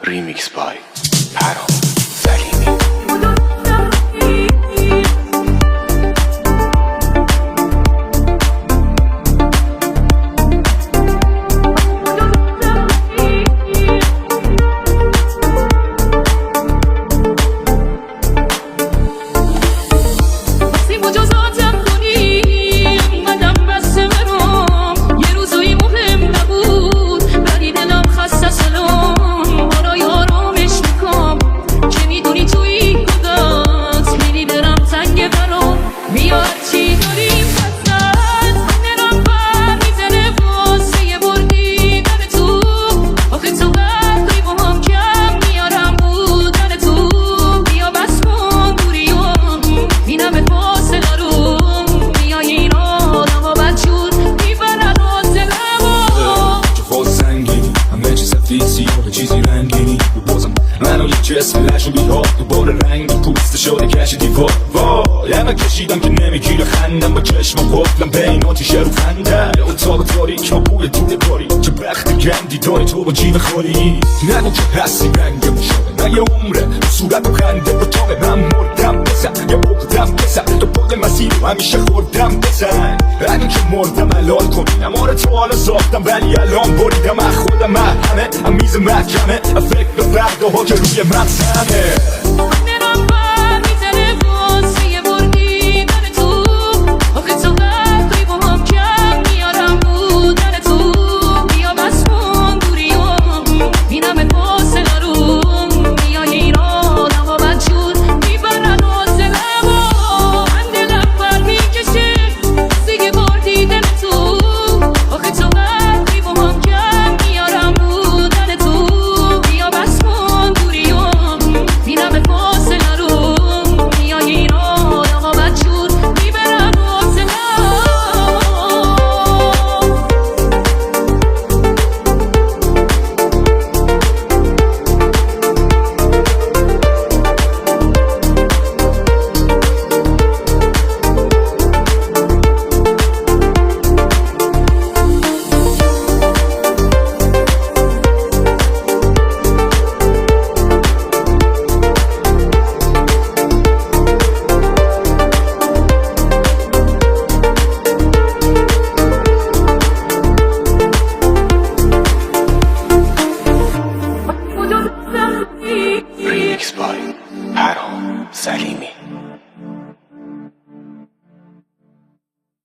Remix by Paro Salimi. چیزی رنگینی بازم منو یک جسم لش و بیها دوباره رنگ پوست شده کش دیوار وای همه کشیدم که نمیگیره خندم با چشم قفلم بین آتیش رو خندم اتاق تاریک با بوی دود کاری چه بخت گندی داری تو با جیب خوری نگو که هستی رنگم شده نه یه عمره صورت و خنده با تاقه من مردم بزن یا بغدم بزن تو باقی مسیر رو همیشه خوردم بزن همین که مردم حلال کنی نماره تو حالا ساختم ولی الان بریدم از خودم همه میز محکمه فکر به فردا ها که روی مغزمه